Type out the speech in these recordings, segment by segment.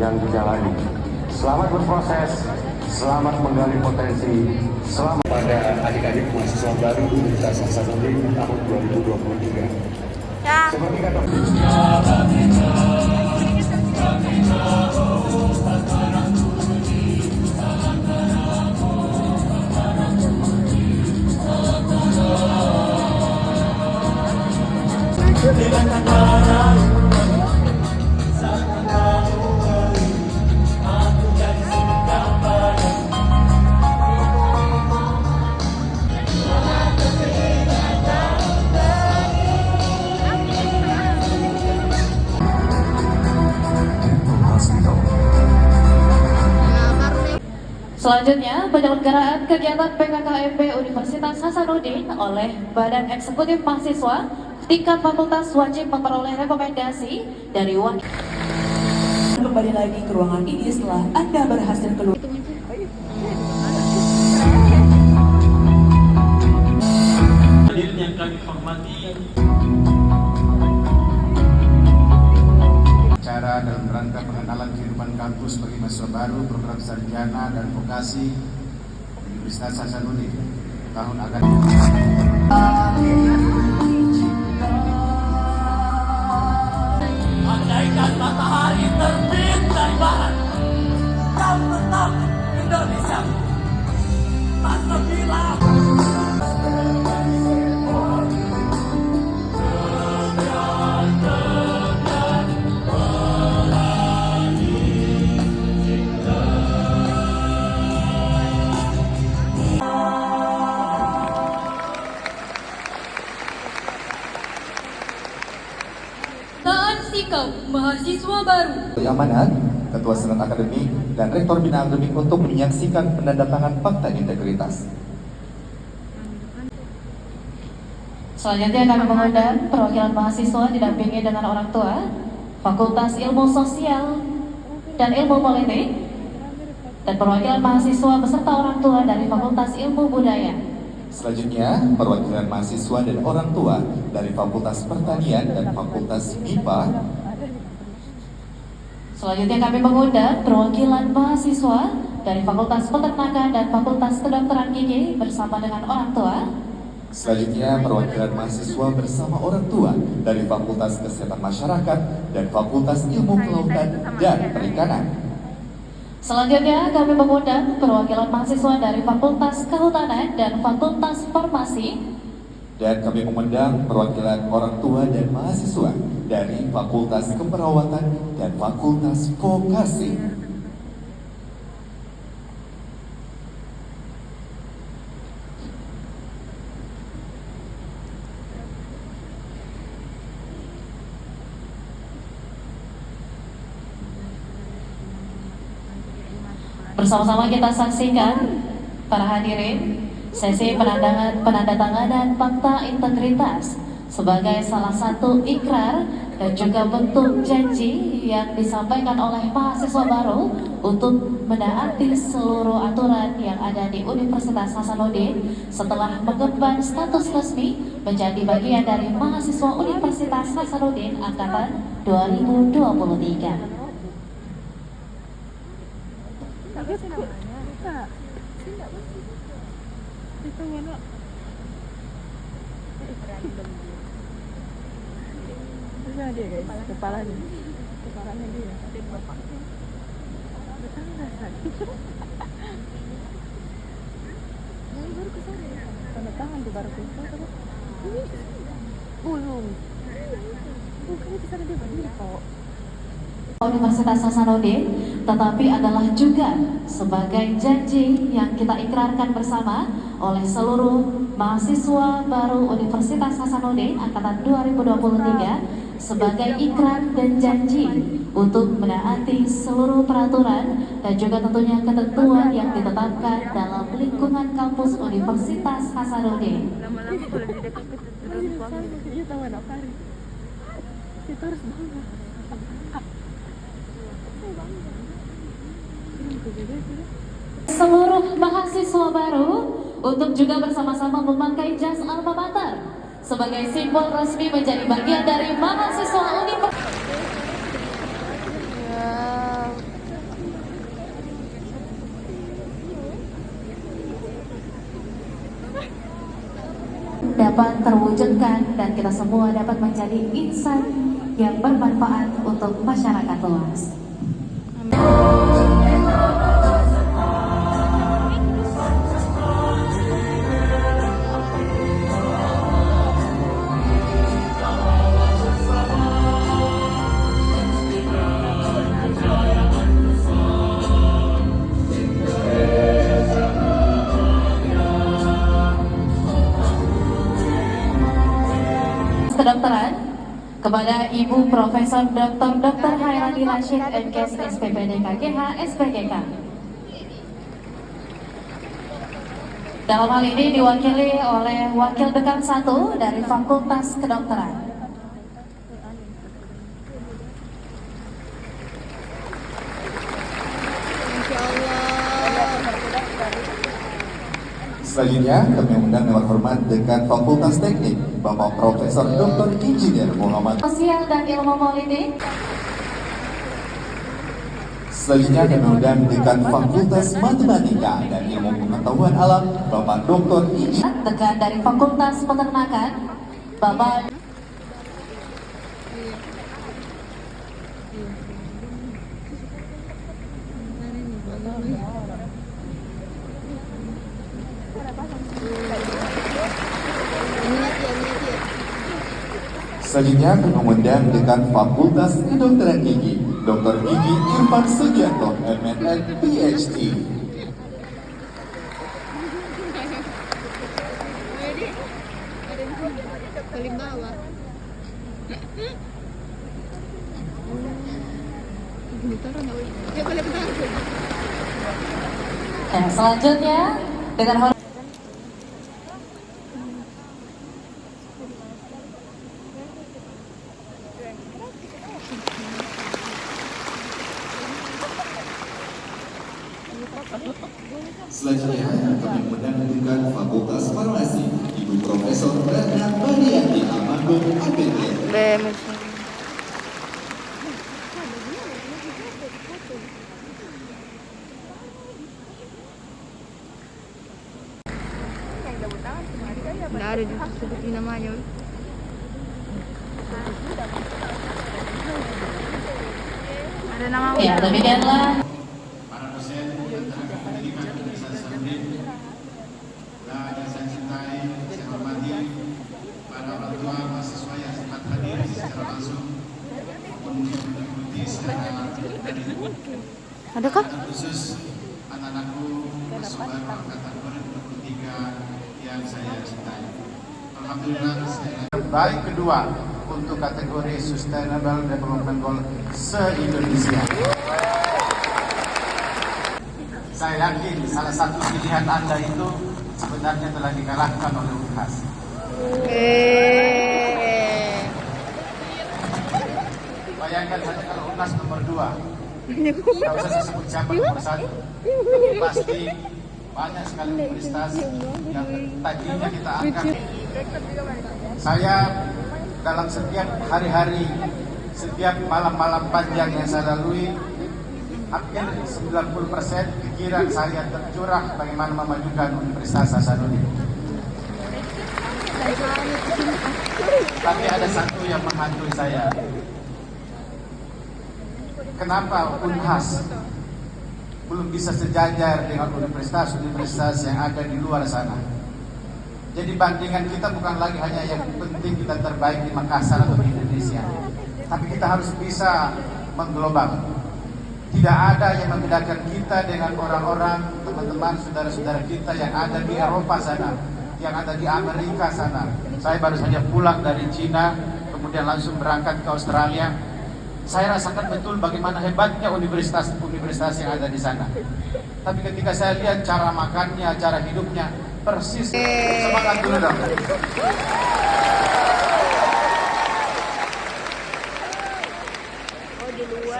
yang dijalani. Selamat berproses, selamat menggali potensi, selamat pada adik-adik mahasiswa baru Universitas Hasanuddin tahun 2023. Seperti kata Selanjutnya, penyelenggaraan kegiatan PKKMB Universitas Hasanuddin oleh Badan Eksekutif Mahasiswa tingkat fakultas wajib memperoleh rekomendasi dari wakil. Kembali lagi ke ruangan ini setelah Anda berhasil keluar. Hadirin yang kami hormati, acara dalam rangka pengenalan kehidupan kampus bagi mahasiswa baru program sarjana dan vokasi Universitas Hasanuddin tahun akan andaikan matahari terbit dari barat, kau tetap Indonesia. Masa bilang Sikap mahasiswa baru. Amanat, Ketua Senat Akademik, dan Rektor Bina Akademik untuk menyaksikan penandatangan fakta integritas. Selanjutnya kami mengundang perwakilan mahasiswa didampingi dengan orang tua, Fakultas Ilmu Sosial dan Ilmu Politik, dan perwakilan mahasiswa beserta orang tua dari Fakultas Ilmu Budaya. Selanjutnya, perwakilan mahasiswa dan orang tua dari Fakultas Pertanian dan Fakultas MIPA. Selanjutnya kami mengundang perwakilan mahasiswa dari Fakultas Peternakan dan Fakultas Kedokteran Gigi bersama dengan orang tua. Selanjutnya, perwakilan mahasiswa bersama orang tua dari Fakultas Kesehatan Masyarakat dan Fakultas Ilmu Kelautan dan Perikanan. Selanjutnya kami mengundang perwakilan mahasiswa dari Fakultas Kehutanan dan Fakultas Farmasi. Dan kami mengundang perwakilan orang tua dan mahasiswa dari Fakultas Keperawatan dan Fakultas Vokasi. Bersama-sama kita saksikan para hadirin sesi penandatanganan fakta integritas sebagai salah satu ikrar dan juga bentuk janji yang disampaikan oleh mahasiswa baru untuk menaati seluruh aturan yang ada di Universitas Hasanuddin setelah mengemban status resmi menjadi bagian dari mahasiswa Universitas Hasanuddin angkatan 2023. Itu mana? Bisa dia guys, kepalanya dia. Baru kesana ya? Tanda tangan di baru kesana. Belum. Bukan di sana dia berdiri kok. Universitas Hasanuddin, tetapi adalah juga sebagai janji yang kita ikrarkan bersama oleh seluruh mahasiswa baru Universitas Hasanuddin angkatan 2023 sebagai ikrar dan janji untuk menaati seluruh peraturan dan juga tentunya ketentuan yang ditetapkan dalam lingkungan kampus Universitas Hasanuddin. Lama-lama kalau di dekat dia tahu anak Fari. Kita harus bangga. Seluruh mahasiswa baru untuk juga bersama-sama memakai jas alma mater sebagai simbol resmi menjadi bagian dari mahasiswa Universitas. dapat terwujudkan dan kita semua dapat menjadi insan yang bermanfaat untuk masyarakat luas. Kedokteran kepada Ibu Profesor Dr. Hairani Rashid MKes SPPD KGH SPGK. Dalam hal ini diwakili oleh Wakil Dekan 1 dari Fakultas Kedokteran. Selanjutnya kami undang dengan hormat Dekan Fakultas Teknik Bapak Profesor Dr. Insinyur Muhammad. Sosial dan Ilmu Politik. Selanjutnya kami undang Dekan Fakultas Matematika dan Ilmu Pengetahuan Alam Bapak Dr. Insinyur. Dekan dari Fakultas Peternakan Bapak Selanjutnya kami mengundang Dekan Fakultas Kedokteran Gigi Dr. Gigi Irfan Sugianto MNN PhD. Paling bawah. dan selanjutnya dengan hormat Selanjutnya kami mengundang Dekan Fakultas Farmasi Ibu Profesor Ratna Badiati Amandung APT. Nggak ada disebutin namanya. Ada nama. ya demikianlah. Para dosen Antara Pendidikan Universitas Hasanuddin dan yang saya cintai, saya hormati para orang tua mahasiswa yang sempat hadir secara langsung maupun mengikuti secara daring. Adakah? Khusus anak-anakku mahasiswa baru angkatan 2023 yang saya cintai. Alhamdulillah saya terbaik kedua untuk kategori Sustainable Development Goal se-Indonesia. Saya yakin salah satu pilihan Anda itu sebenarnya telah dikalahkan oleh UNHAS. Bayangkan saja kalau UNHAS nomor 2. Tidak usah saya sebut siapa nomor 1. Pasti banyak sekali universitas yang tadinya kita angkat. Saya dalam setiap hari-hari, setiap malam-malam panjang yang saya lalui, hampir 90% pikiran saya tercurah bagaimana memajukan Universitas Hasanuddin. Tapi ada satu yang menghantui saya. Kenapa UNHAS belum bisa sejajar dengan universitas-universitas yang ada di luar sana? Jadi bandingan kita bukan lagi hanya yang penting kita terbaik di Makassar atau di Indonesia, tapi kita harus bisa mengglobal. Tidak ada yang membedakan kita dengan orang-orang, teman-teman, saudara-saudara kita yang ada di Eropa sana, yang ada di Amerika sana. Saya baru saja pulang dari Cina, kemudian langsung berangkat ke Australia. Saya rasakan betul bagaimana hebatnya universitas-universitas yang ada di sana. Tapi ketika saya lihat cara makannya, cara hidupnya, persis. Semangat dulu dong.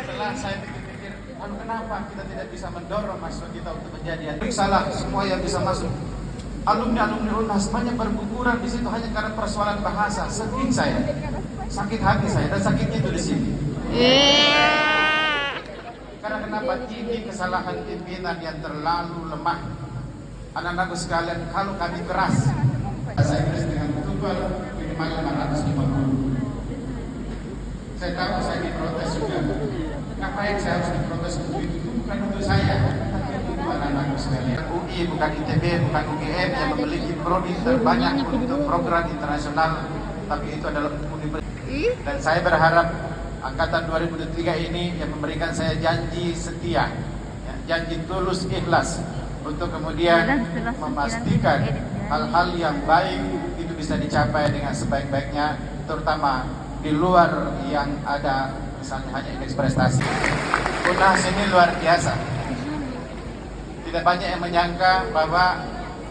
Setelah saya pikir-pikir, kenapa kita tidak bisa mendorong mahasiswa kita untuk menjadi salah semua yang bisa masuk. Alumni-alumni UNHAS banyak berguguran di situ hanya karena persoalan bahasa. Sedih saya, sakit hati saya, dan sakitnya itu di sini. Karena kenapa? Ini kesalahan pimpinan yang terlalu lemah. Anak-anakku sekalian, kalau kami keras bahasa Inggris dengan betul jual minimal 550. Saya tahu saya diprotes juga. Ngapain saya harus diprotes begitu? Itu bukan untuk saya, tapi untuk anak-anakku sekalian. UI bukan ITB, bukan UGM yang memiliki prodi terbanyak untuk program internasional, tapi itu adalah universitas. Dan saya berharap angkatan 2023 ini yang memberikan saya janji setia, ya, janji tulus ikhlas untuk kemudian memastikan hal-hal yang baik itu bisa dicapai dengan sebaik-baiknya, terutama di luar yang ada misalnya hanya indeks prestasi. UNHAS ini luar biasa. Tidak banyak yang menyangka bahwa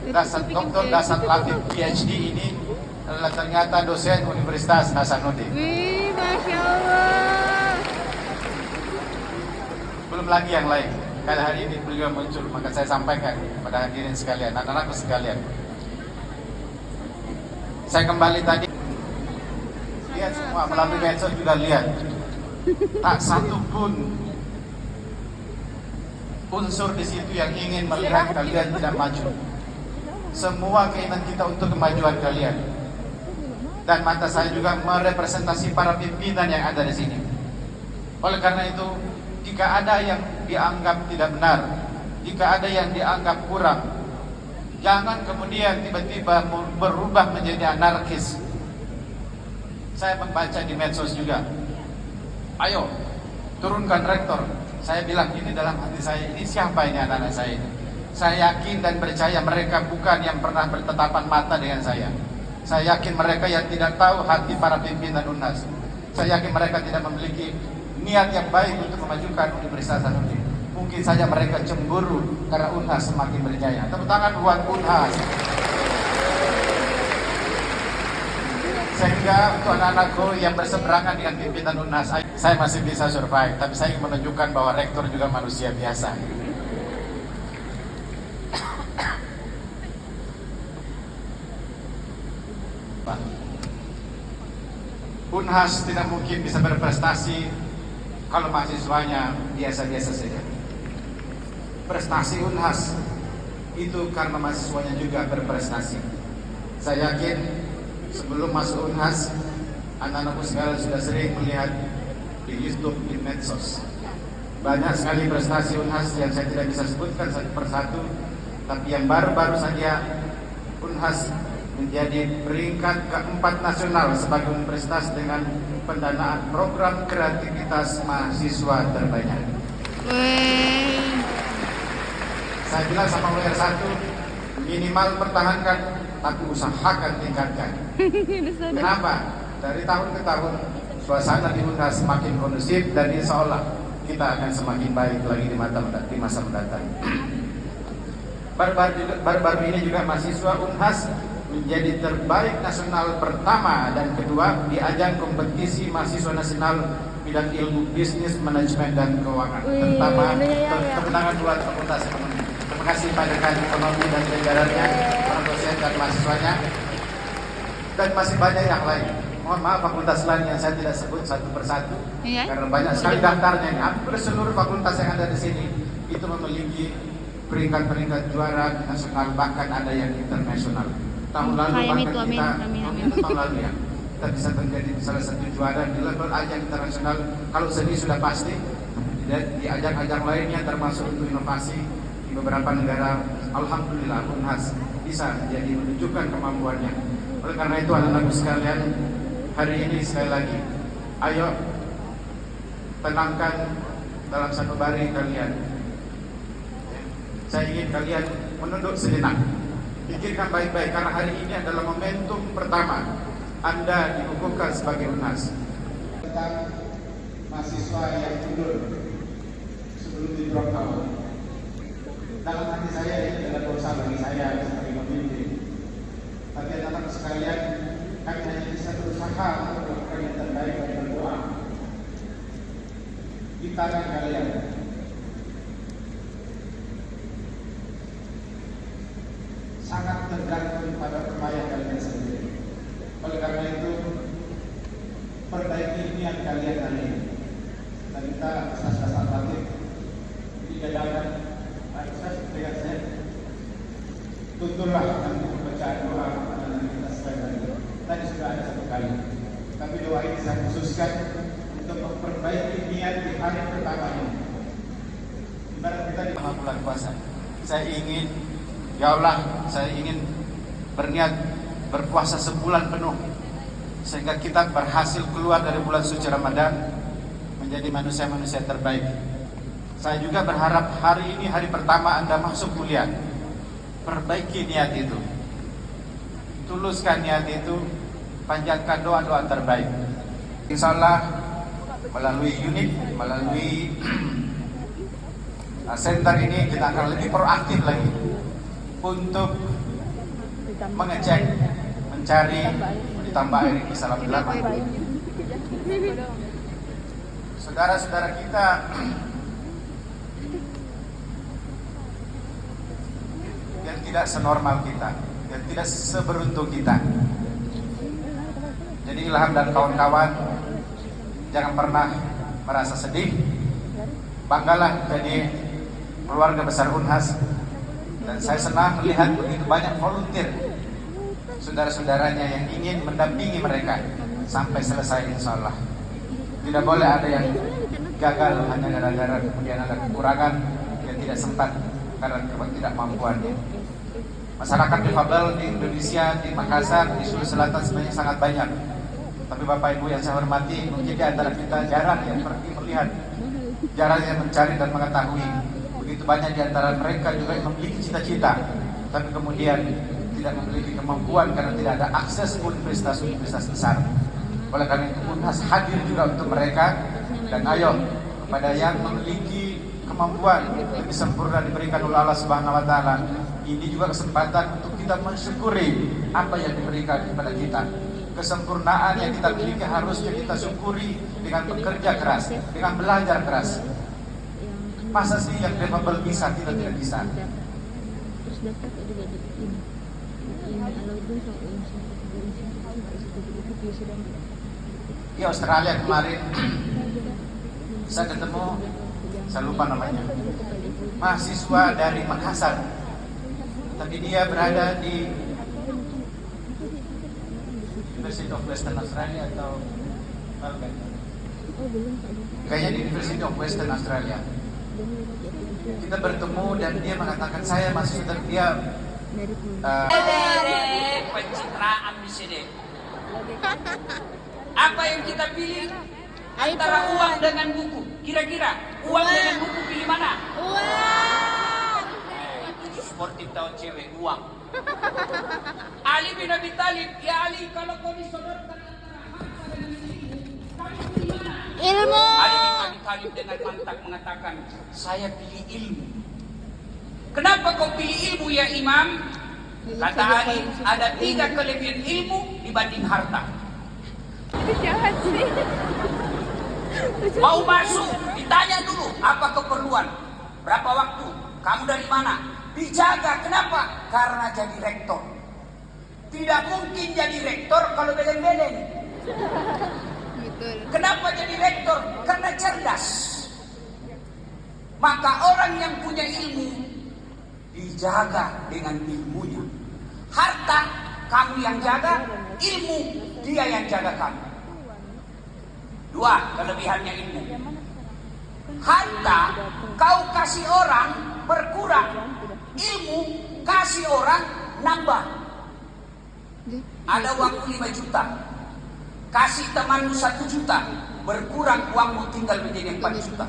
Dr. Dasat Latif PhD ini adalah ternyata dosen Universitas Hasanuddin. Wih, Masya Allah. Belum lagi yang lain. Kali hari ini beliau muncul, maka saya sampaikan kepada hadirin sekalian, anak-anakku sekalian. Saya kembali tadi, lihat semua melalui medsos juga lihat, tak satu pun unsur di situ yang ingin melihat kalian tidak maju. Semua keinginan kita untuk kemajuan kalian. Dan mata saya juga merepresentasi para pimpinan yang ada di sini. Oleh karena itu, jika ada yang dianggap tidak benar, jika ada yang dianggap kurang, jangan kemudian tiba-tiba berubah menjadi anarkis. Saya membaca di medsos juga, ayo turunkan rektor. Saya bilang ini dalam hati saya, ini siapa ini anak-anak saya ini? Saya yakin dan percaya mereka bukan yang pernah bertatapan mata dengan saya. Saya yakin mereka yang tidak tahu hati para pimpinan UNHAS. Saya yakin mereka tidak memiliki niat yang baik untuk memajukan Universitas Hasanuddin. Mungkin saja mereka cemburu karena UNHAS semakin berjaya. Tepuk tangan buat UNHAS. Sehingga untuk anak-anakku yang berseberangan dengan pimpinan UNHAS, saya masih bisa survive. Tapi saya ingin menunjukkan bahwa rektor juga manusia biasa. UNHAS tidak mungkin bisa berprestasi kalau mahasiswanya biasa-biasa saja. Prestasi UNHAS itu karena mahasiswanya juga berprestasi. Saya yakin sebelum masuk UNHAS, anak-anakku sekalian sudah sering melihat di YouTube, di medsos. Banyak sekali prestasi UNHAS yang saya tidak bisa sebutkan satu persatu, tapi yang baru-baru saja UNHAS menjadi peringkat keempat nasional sebagai universitas dengan pendanaan program kreativitas mahasiswa terbanyak. Saya bilang sama lawyer satu, minimal pertahankan, tapi usahakan tingkatkan. Kenapa? Dari tahun ke tahun suasana di UNHAS semakin kondusif dan insya Allah kita akan semakin baik lagi di masa mendatang. Baru-baru ini juga mahasiswa UNHAS menjadi terbaik nasional pertama dan kedua di ajang kompetisi mahasiswa nasional bidang ilmu bisnis, manajemen dan keuangan. Terutama kemenangan buat Fakultas Ekonomi. Terima kasih pada Dekan Ekonomi dan jajarannya, para dosen dan mahasiswanya, dan masih banyak yang lain. Mohon maaf fakultas lain yang saya tidak sebut satu persatu, karena banyak sekali daftarnya. Hampir seluruh fakultas yang ada di sini itu memiliki peringkat-peringkat juara nasional, bahkan ada yang internasional. Tahun lalu bahkan tahun lalu ya, kita bisa menjadi salah satu juara di level ajang internasional. Kalau seni sudah pasti, di ajang-ajang lainnya termasuk untuk inovasi di beberapa negara, alhamdulillah UNHAS bisa menjadi menunjukkan kemampuannya. Oleh karena itu anak-anakku sekalian, hari ini sekali lagi, ayo tenangkan dalam satu baring kalian. Saya ingin kalian menunduk sejenak. Pikirkan baik-baik, karena hari ini adalah momentum pertama Anda dikukuhkan sebagai UNHAS. Tentang mahasiswa yang mundur sebelum di drop out, dalam hati saya ini adalah dosa bagi saya sebagai pemimpin. Tapi anak-anak sekalian, kami hanya bisa berusaha untuk melakukan yang terbaik dan berdoa di tangan kalian. Sangat tergantung pada upaya kalian sendiri. Oleh karena itu, perbaiki niat kalian hari ini. Dan kita Ustaz Latif dijadikan Ustaz dengan saya. Tunturlah nanti pembacaan doa dan kita sekali lagi. memutuskan untuk memperbaiki niat di hari pertama ini. Ibarat kita di bulan puasa, saya ingin, ya Allah, saya ingin berniat berpuasa sebulan penuh sehingga kita berhasil keluar dari bulan suci Ramadan menjadi manusia-manusia terbaik. Saya juga berharap hari ini hari pertama Anda masuk kuliah, perbaiki niat itu, tuluskan niat itu, panjatkan doa-doa terbaik. Insya Allah melalui unit, melalui center ini kita akan lebih proaktif lagi untuk mengecek, mencari, ditambah ini salam delapan. Saudara-saudara kita yang tidak senormal kita, yang tidak seberuntung kita. Jadi Ilham dan kawan-kawan jangan pernah merasa sedih. Banggalah jadi keluarga besar Unhas. Dan saya senang melihat begitu banyak volunteer saudara-saudaranya yang ingin mendampingi mereka sampai selesai insya Allah. Tidak boleh ada yang gagal hanya gara-gara kemudian ada kekurangan yang tidak sempat karena ketidakmampuannya. Masyarakat difabel di Indonesia, di Makassar, di Sulawesi Selatan sebenarnya sangat banyak. Tapi Bapak Ibu yang saya hormati, mungkin di antara kita jarang yang pergi melihat, jarang yang mencari dan mengetahui. Begitu banyak di antara mereka juga yang memiliki cita-cita, tapi kemudian tidak memiliki kemampuan karena tidak ada akses universitas-universitas besar. Oleh karena itu Unhas hadir juga untuk mereka, dan ayo kepada yang memiliki kemampuan lebih sempurna diberikan oleh Allah Subhanahu wa taala. Ini juga kesempatan untuk kita mensyukuri apa yang diberikan kepada kita. Kesempurnaan yang kita miliki harusnya kita syukuri dengan bekerja keras, dengan belajar keras. Masa sih yang difabel bisa, kita tidak bisa? Di Australia kemarin saya ketemu, saya lupa namanya, mahasiswa dari Makassar, tapi dia berada di University of Western Australia atau Melbourne. Kayaknya di University of Western Australia. Kita bertemu dan dia mengatakan saya masih dan dia pencitraan di sini. Apa yang kita pilih antara uang dengan buku? Kira-kira uang dengan buku pilih mana? Uang. Itu sportif tahun cewek uang. Ali bin Abi Thalib, ya Ali, kalau kau disodorkan antara harta dengan ilmu, kau pilih mana? Ilmu. Ali bin Abi Thalib dengan mantap mengatakan, saya pilih ilmu. Kenapa kau pilih ilmu ya Imam? Kata Ali, ada 3 kelebihan ilmu dibanding harta. Mau masuk, ditanya dulu apa keperluan, berapa waktu, kamu dari mana, dijaga. Kenapa? Karena jadi rektor. Tidak mungkin jadi rektor kalau beleng-beleng. Kenapa jadi rektor? Karena cerdas. Maka orang yang punya ilmu dijaga dengan ilmunya. Harta kamu yang jaga, ilmu dia yang jaga kamu. 2 kelebihannya ilmu. Harta kau kasih orang berkurang, ilmu kasih orang nambah. Ada uangmu 5 juta, kasih temanmu 1 juta, berkurang uangmu tinggal menjadi 4 juta.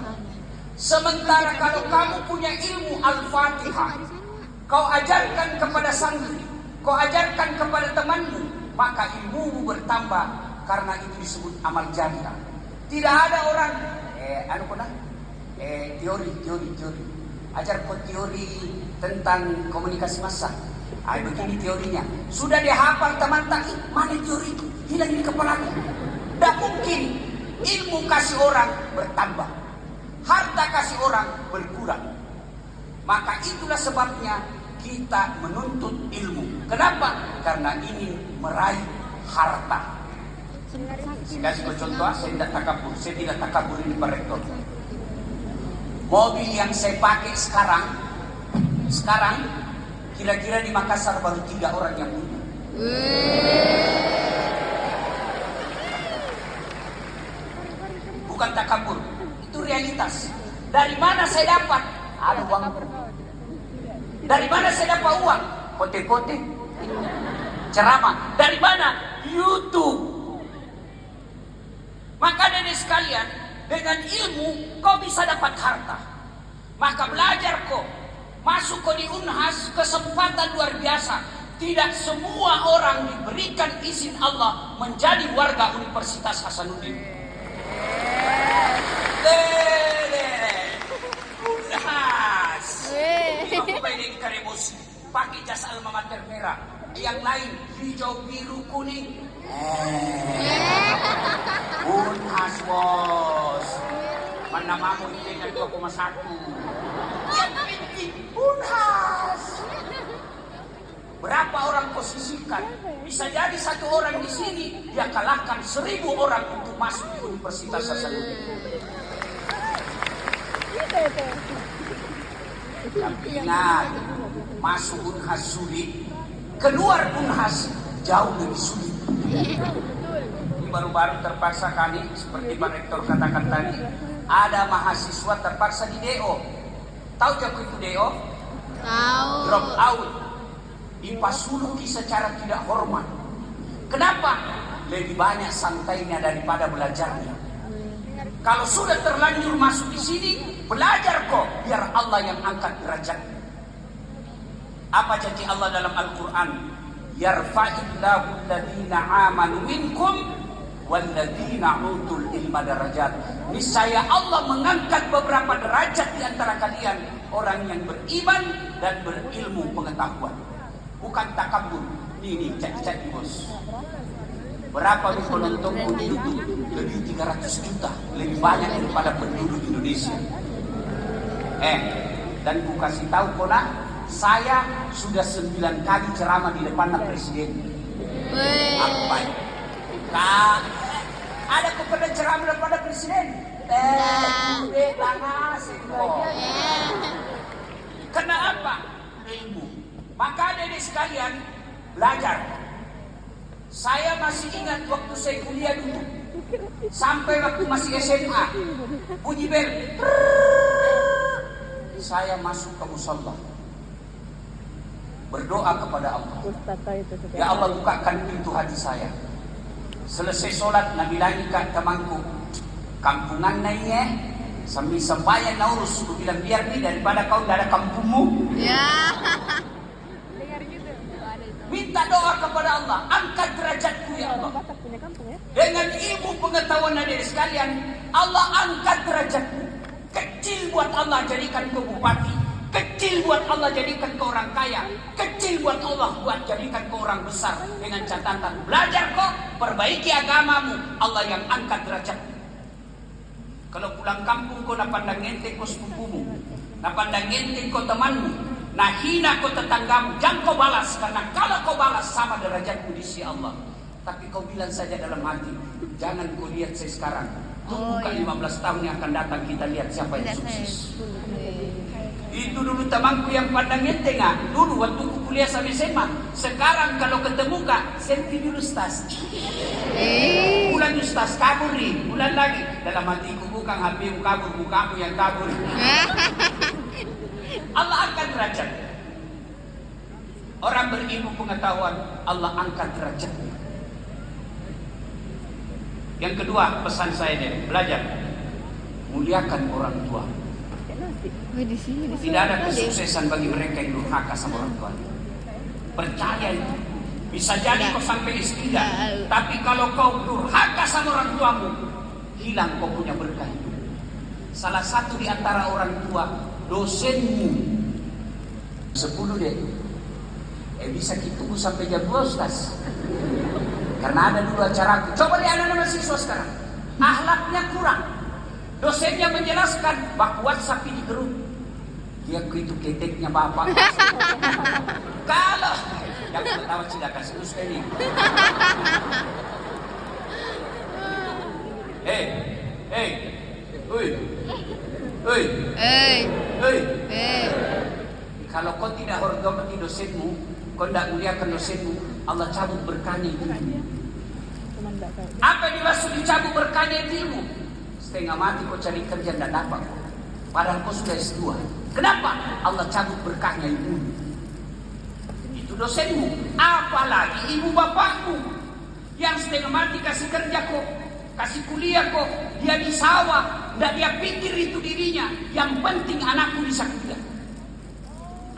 Sementara kalau kamu punya ilmu Al-Fatihah, kau ajarkan kepada santri, kau ajarkan kepada temanmu, maka ilmumu bertambah karena itu disebut amal jariah. Tidak ada orang teori. Ajar kau teori tentang komunikasi massa. Begini teorinya. Sudah dia hafal teman tadi, mana teori itu? Hilang di kepalaku. Tidak mungkin. Ilmu kasih orang bertambah, harta kasih orang berkurang. Maka itulah sebabnya kita menuntut ilmu. Kenapa? Karena ingin meraih harta. Saya kasih contoh, saya tidak takabur ini Pak Rektor. Mobil yang saya pakai sekarang kira-kira di Makassar baru 3 orang yang punya. bukan takabur. Itu realitas. Dari mana saya dapat? Ada uang. Dari mana saya dapat uang? Kote-kote. Ceramah. Dari mana? YouTube. Maka dari sekalian, dengan ilmu kau bisa dapat harta. Maka belajar kau. Masuk kau di Unhas, kesempatan luar biasa. Tidak semua orang diberikan izin Allah menjadi warga Universitas Hasanuddin. Unhas. Aku mainin karebus. Pakai jas alma mater merah. Yang lain hijau, biru, kuning. Unhas bos. Mana mamu dengan 2,1. Yang penting Unhas. Berapa orang posisikan? Bisa jadi satu orang di sini dia kalahkan 1000 orang untuk masuk di Universitas Hasanuddin. Tapi ingat, masuk Unhas sulit, keluar Unhas jauh lebih sulit. Ini baru-baru terpaksa kali, seperti Pak Rektor katakan tadi, ada mahasiswa terpaksa di DO. Tahu jago itu DO? Tahu. Drop out. Dipasuluki secara tidak hormat. Kenapa? Lebih banyak santainya daripada belajarnya. Kalau sudah terlanjur masuk di sini, belajar kok, biar Allah yang angkat derajatnya. Apa janji Allah dalam Al-Quran? Yarfa'illahu alladhina amanu minkum walladhina utul ilma darajat. Niscaya Allah mengangkat beberapa derajat di antara kalian, orang yang beriman dan berilmu pengetahuan. Bukan takabur. Ini cek bos. Berapa nih penonton di YouTube? Lebih 300 juta. Lebih banyak daripada penduduk Indonesia. Dan ku kasih tahu kona, saya sudah 9 kali ceramah di depan presiden. Apa? Ada ku pernah ceramah di depan presiden? Kenapa? Ilmu. Maka dari sekalian belajar. Saya masih ingat waktu saya kuliah dulu, sampai waktu masih SMA, bunyi bel, saya masuk ke musalla, berdoa kepada Allah. Ya Allah, bukakan pintu hati saya. Selesai sholat, Nabi lagi ke temanku, kampungan naiknya, sambil sembahyang naurus. Aku bilang, biar nih daripada kau tidak ada kampungmu. Minta doa kepada Allah, angkat derajatku ya Allah. Dengan ilmu pengetahuan dari sekalian, Allah angkat derajatku. Kecil buat Allah jadikan kau bupati, kecil buat Allah jadikan kau orang kaya, kecil buat Allah buat jadikan kau orang besar. Dengan catatan, belajar kau, perbaiki agamamu, Allah yang angkat derajatmu. Kalau pulang kampung kau nak pandang enteng kau sepupumu, nak pandang enteng kau temanmu, nah hina kau tetanggamu, jangan kau balas. Karena kalau kau balas sama derajatmu di sisi Allah. Tapi kau bilang saja dalam hati, jangan kau lihat saya sekarang, tunggu kan 15 tahun yang akan datang, kita lihat siapa yang sukses. Itu dulu temanku yang pandang enteng. Dulu waktu ku kuliah sampai SMA. Sekarang kalau ketemu kak, selfie dulu Ustaz. Bulan Ustaz kabur nih, bulan lagi. Dalam hatiku, bukan HP-mu kabur, mukamu yang kabur. Allah angkat derajat. Orang berilmu pengetahuan, Allah angkat derajatnya. Yang kedua, pesan saya deh, belajar. Muliakan orang tua. Tidak ada kesuksesan bagi mereka yang durhaka sama orang tua. Percaya itu. Bisa jadi kau sampai istilah, tapi kalau kau durhaka sama orang tuamu, hilang kau punya berkah hidup. Salah satu di antara orang tua, dosenmu 10 deh. Bisa kita tunggu sampai jam 2 Ustaz. Karena ada dulu acaraku. Coba lihat anak-anak mahasiswa sekarang, akhlaknya kurang. Dosennya menjelaskan, bak WhatsApp di grup. Dia itu keteknya bapak. Kalau yang ketawa tidak kasih Ustaz ini. Kalau kau tidak hormati dosenmu, kau tidak muliakan dosenmu, Allah cabut berkahnya itu. Apa dimaksud dicabut berkahnya itu? setengah mati kau cari kerja dan dapat. Padahal kau sudah S2. Kenapa? Allah cabut berkahnya ibu. Itu dosenmu. Apalagi ibu bapakmu yang setengah mati kasih kerja kok, kasih kuliah kok, dia di sawah, tidak dia pikir itu dirinya. Yang penting anakku bisa kuliah.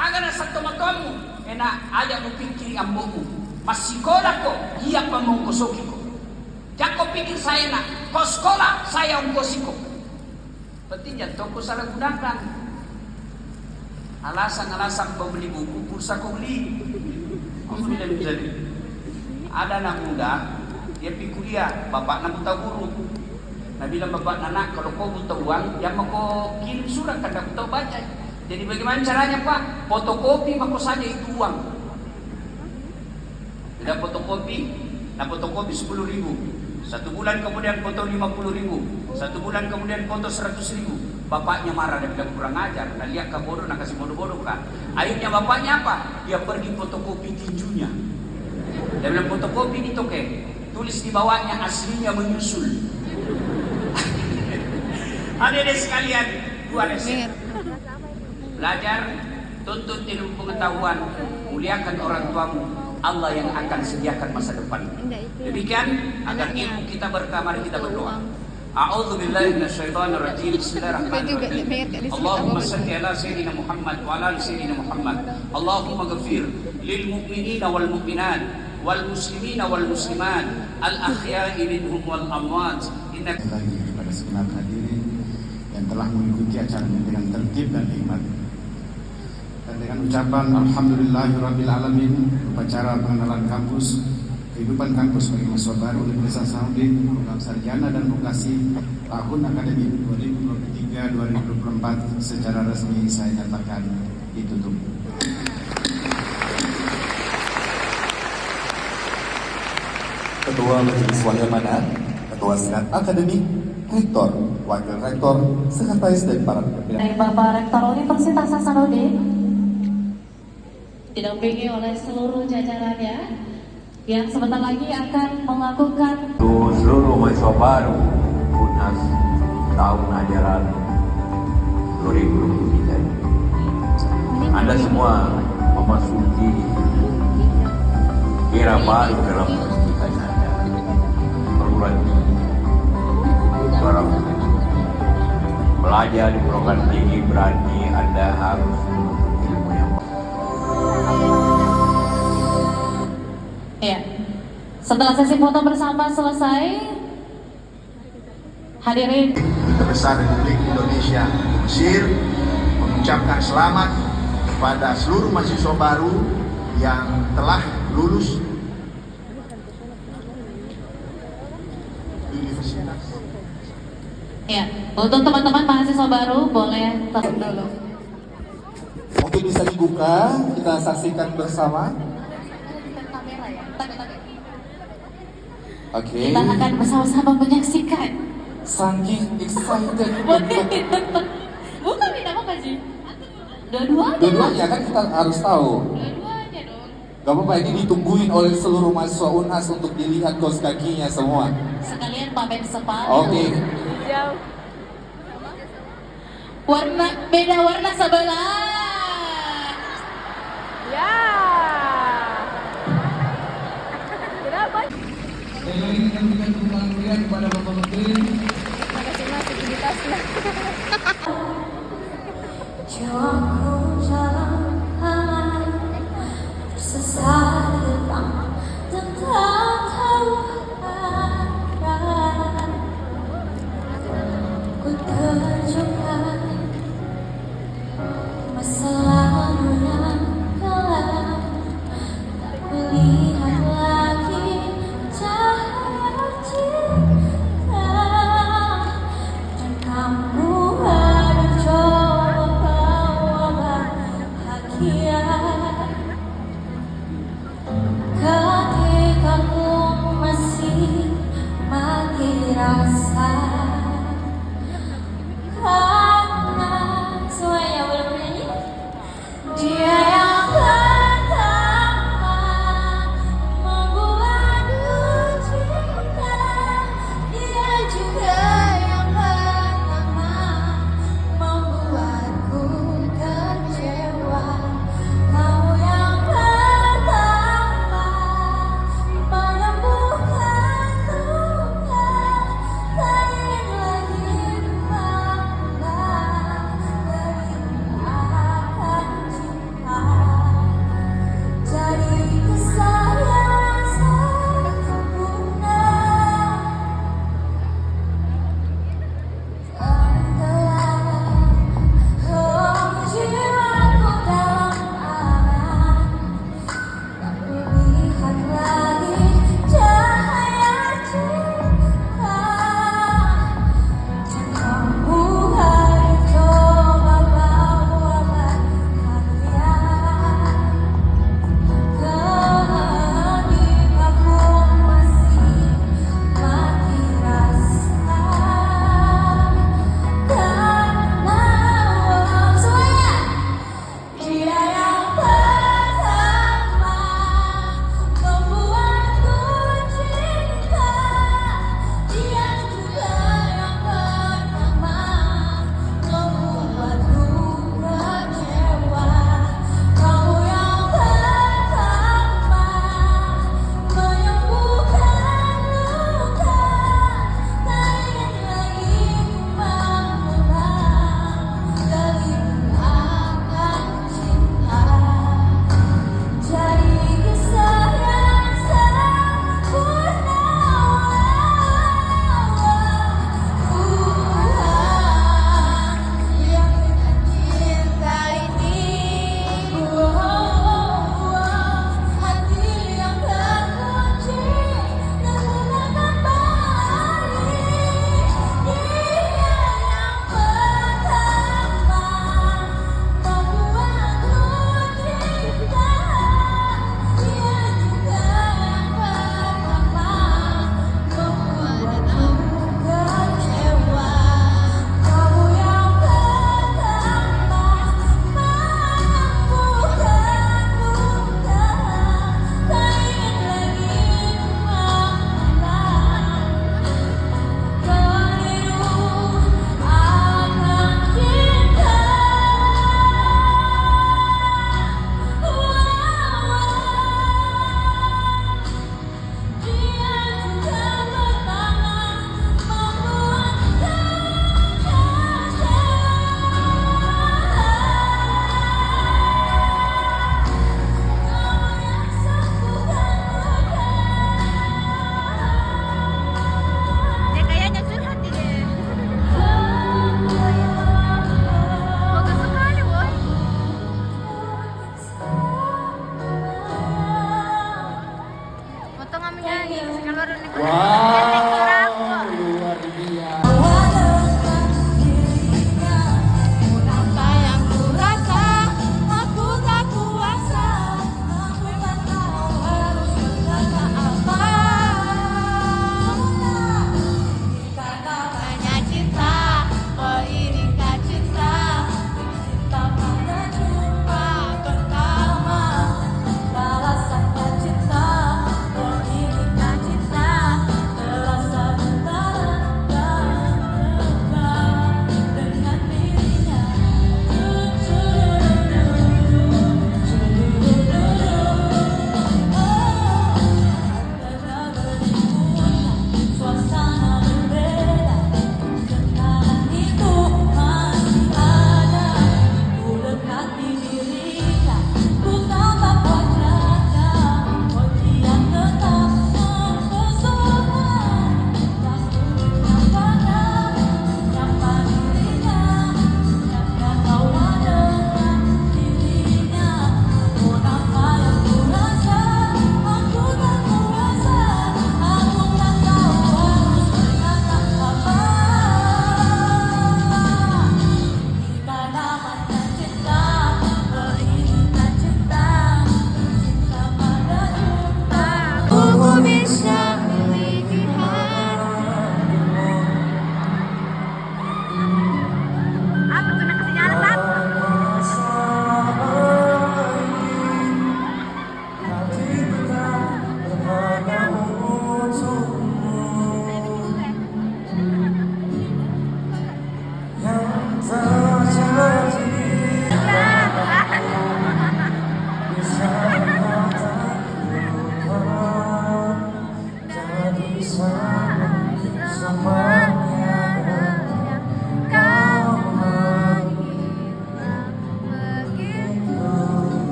Agar satu matamu, enak aja mu pikir ambomu. Masih sekolah kok, iya pemongkosoki kok. Jangan kau pikir saya nak, kau sekolah saya ongkosi kok. Penting jangan kau salah gunakan. Alasan-alasan kau beli buku, pulsa kau beli. Ada anak muda, dia pergi kuliah, bapaknya buta guru. Nah bilang bapak anak, kalau kau buta uang, jangan mau kau kirim surat, kan aku tahu baca. Jadi bagaimana caranya Pak? Fotokopi mako saja itu uang. Tidak fotokopi, nah fotokopi 10.000. 1 bulan kemudian foto 50.000. 1 bulan kemudian foto 100.000. Bapaknya marah dan bilang kurang ajar. Nah lihat kau bodoh, nak kasih bodoh-bodoh kan. Akhirnya bapaknya apa? Dia pergi fotokopi tinjunya. Dia bilang fotokopi di toke, tulis di bawahnya aslinya menyusul. Adik-adik sekalian, 2 resep. Belajar, tuntut ilmu pengetahuan, muliakan orang tuamu. Allah yang akan sediakan masa depan. Demikian agar ilmu kita berkah, mari kita berdoa. A'udzu billahi minasyaitonir rajim. Bismillahirrahmanirrahim. Allahumma shalli ala sayyidina Muhammad wa ala ali sayyidina Muhammad. Allahumma ghfir lil mu'minina wal mu'minat wal muslimina wal muslimat al ahya'i minhum wal amwat. Innaka lagi kepada segenap hadirin yang telah mengikuti acara ini dengan tertib dan hikmat. Dan dengan ucapan Alhamdulillahirrabbilalamin, upacara pengenalan kampus, kehidupan kampus bagi mahasiswa baru Universitas Hasanuddin, program sarjana dan vokasi tahun akademik 2023-2024 secara resmi saya nyatakan ditutup. Ketua Majelis Wali Amanat, Ketua Senat Akademik, Rektor, Wakil Rektor, Sekretaris dan para pimpinan. Dari Bapak Rektor Universitas Hasanuddin didampingi oleh seluruh jajarannya yang sebentar lagi akan melakukan seluruh mahasiswa baru UNHAS tahun ajaran 2023 ini. Anda semua memasuki era baru dalam pendidikan Anda. Perguruan tinggi, belajar di program tinggi berarti Anda harus ilmu yang baik. ya. Setelah sesi foto bersama selesai, hadirin Duta Besar Republik Indonesia Mesir mengucapkan selamat kepada seluruh mahasiswa baru yang telah lulus universitas. ya. Untuk teman-teman mahasiswa baru boleh tetap dulu. Mungkin bisa dibuka, kita saksikan bersama. Oke. Kita akan bersama-sama menyaksikan. Saking excited Bukan ini nama Kaji. Dua-duanya. Dua-duanya kan kita harus tahu. Dua-duanya dong. Gak apa-apa, ini ditungguin oleh seluruh mahasiswa UNHAS untuk dilihat kaos kakinya semua. Sekalian pamer sepatu. Oke. Jauh. Warna beda warna sebelah. Ya. Kenapa? Makasih mas, aktivitasnya. Jiwaku jalan tersesat dan tak tahu arah. Ku terjebak masa lalu yang gelap, tak melihat lagi cahaya cinta. Dan kamu ada coba bawa bahagia ketika ku masih mati rasa. Karena semuanya boleh bernyanyi. Dia yang pertama membuat cinta, dia juga yang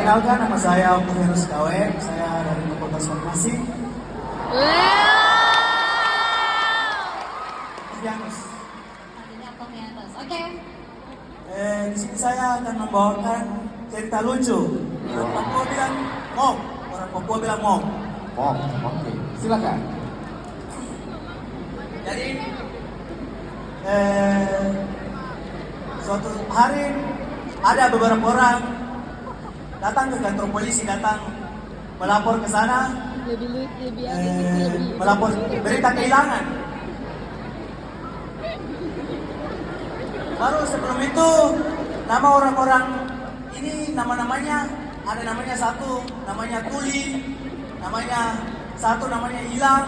Perkenalkan, nama saya Muherus Kawe, saya dari Fakultas Farmasi. Janus. Oke. Di sini saya akan membawakan cerita lucu. Orang Papua bilang mok, orang Papua bilang mok. Oh, oke. Silakan. Jadi suatu hari ada beberapa orang datang ke kantor polisi, datang melapor ke sana, melapor berita kehilangan. Baru sebelum itu nama orang-orang ini nama-namanya ada namanya satu namanya Tuli, satu namanya hilang,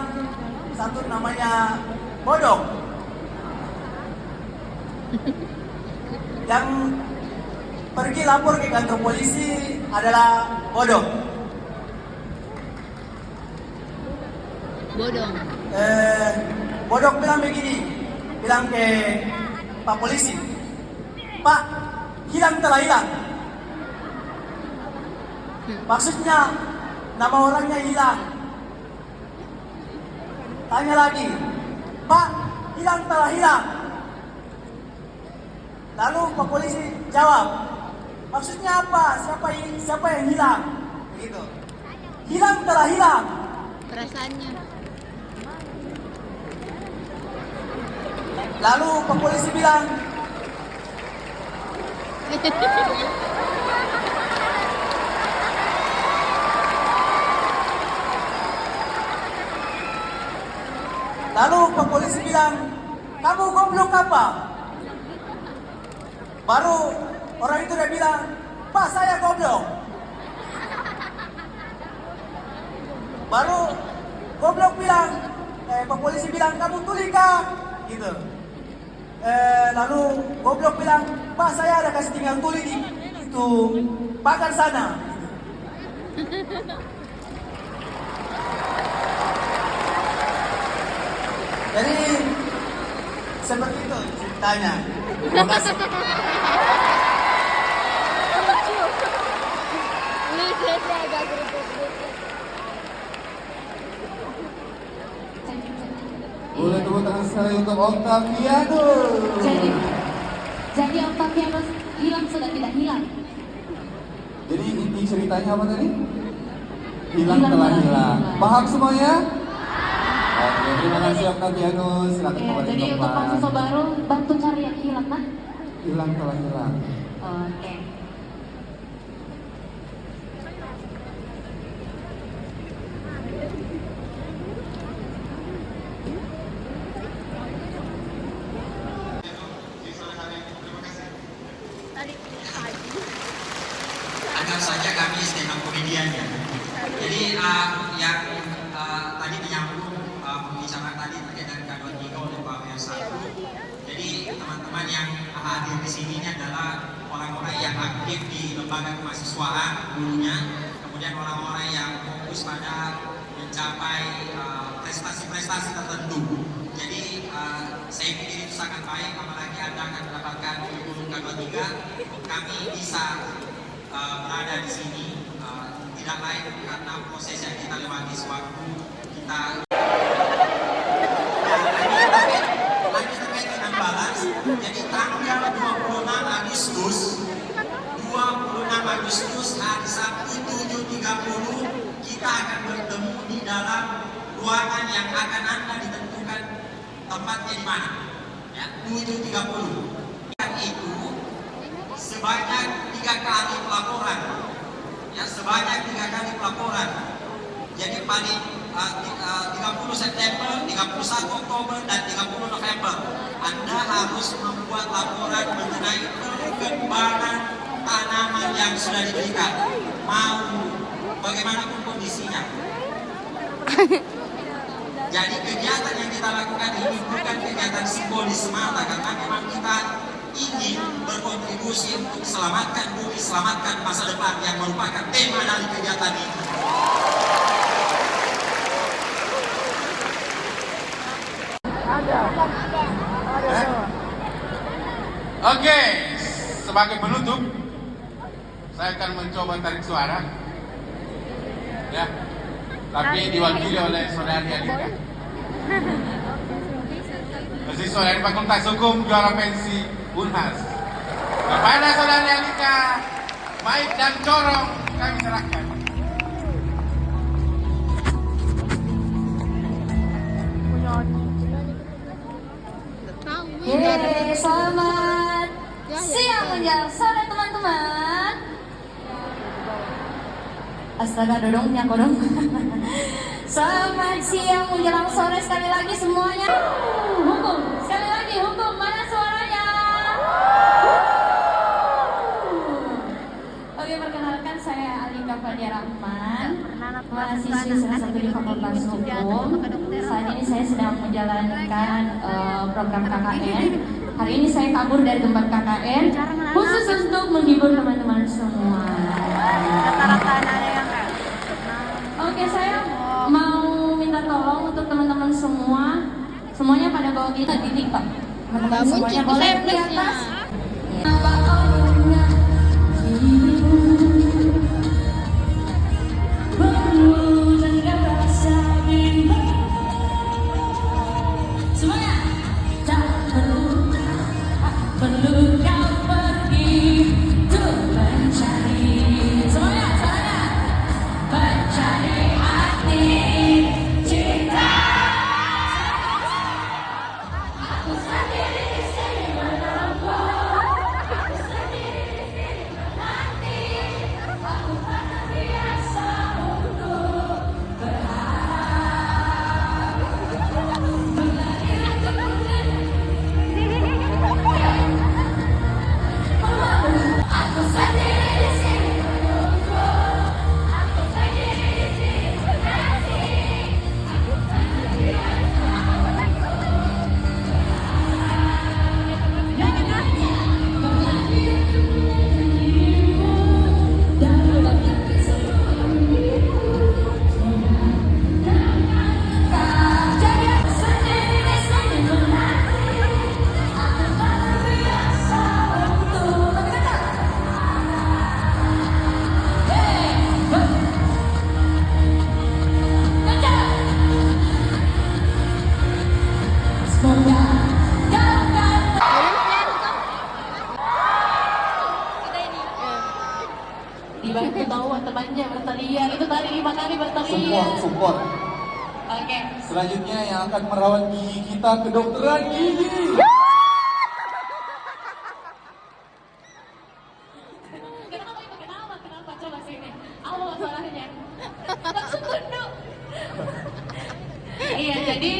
satu namanya Bodong. Yang pergi lapor ke kantor polisi adalah Bodong. Bodong bilang begini, bilang ke Pak polisi, Pak, telah hilang. Maksudnya nama orangnya hilang. Tanya lagi, Pak, telah hilang. Lalu Pak polisi jawab, maksudnya apa? Siapa yang hilang? Begitu. Telah hilang. Perasaannya. Lalu Pak polisi bilang, kamu goblok apa? Baru orang itu udah bilang, Pak, saya goblok. Baru goblok bilang, Pak polisi bilang, kamu tuli kah? Gitu. Lalu goblok bilang, Pak, saya ada kasih tinggal tuli di itu pagar sana. Jadi seperti itu ceritanya. Terima kasih. Boleh tepuk tangan sekali untuk Octaviano. Jadi Octaviano hilang sudah tidak hilang. Jadi inti ceritanya apa tadi? Hilang telah hilang. Paham semuanya? Oke, terima kasih Octaviano. Silakan kembali Jadi ke untuk kelas. mahasiswa baru bantu cari yang hilang, nah. Hilang telah hilang. Oke. Anggap saja kami stand up komedian ya. Jadi yang tadi menyambung pembicaraan tadi terkait dengan K23 oleh Pak Wirsatu. Jadi teman-teman yang hadir di sini ini adalah orang-orang yang aktif di lembaga kemahasiswaan dulunya, kemudian orang-orang yang fokus pada mencapai prestasi-prestasi tertentu. Jadi saya pikir itu sangat baik, apalagi Anda akan mendapatkan kurikulum K23. Kami bisa berada di sini tidak lain karena proses yang kita lewati sewaktu kita lagi terkait dengan balas. Jadi tanggal 26 Agustus hari Sabtu 7.30 kita akan bertemu di dalam ruangan yang akan Anda ditentukan tempatnya di mana ya, 7.30. Itu sebanyak 3 kali pelaporan ya, sebanyak 3 kali pelaporan. Jadi paling 30 September, 31 Oktober dan 30 November Anda harus membuat laporan mengenai perkembangan tanaman yang sudah diberikan, mau bagaimanapun kondisinya. Jadi kegiatan yang kita lakukan ini bukan kegiatan simbolis semata, karena memang kita ingin berkontribusi untuk selamatkan bumi, selamatkan masa depan yang merupakan tema dari kegiatan ini. Oke, sebagai penutup saya akan mencoba tarik suara. Ya, tapi diwakili oleh saudari Adika. Mahasiswa dari Fakultas Hukum juara pensi Unhas. Kepada saudari Adika, mic dan corong kami serahkan. Yeay, selamat siang menjelang sore teman-teman. Astaga, dodongnya kodong. Selamat siang menjelang sore sekali lagi semuanya. Hukum, sekali lagi hukum, mana suaranya? Oke, perkenalkan saya Alika Fadia Rahman, mahasiswi salah satu di Fakultas Hukum. Saat ini saya sedang menjalankan program KKN. Hari ini saya kabur dari tempat KKN khusus untuk menghibur teman-teman semua. Oke, saya mau minta tolong untuk teman-teman semua, semuanya pada bawa kita di TikTok. Teman-teman semuanya boleh di atas. Semuanya, tak perlu kau pergi untuk mencari. Semuanya, mencari arti cinta. Aku sendiri di sini menunggu. Aku sendiri di sini menanti. Aku tak terbiasa untuk berharap. Aku sendiri di sini menunggu. Aku sendiri di sini menanti. Aku tak terbiasa semoga kau kan Dibantu tahu temannya berteriak itu tadi 5 kali berteriak. Support. Oke. Selanjutnya yang akan merawat gigi kita, kedokteran gigi. Kenapa? Coba sini. Apa masalahnya? Langsung tunduk. Iya, jadi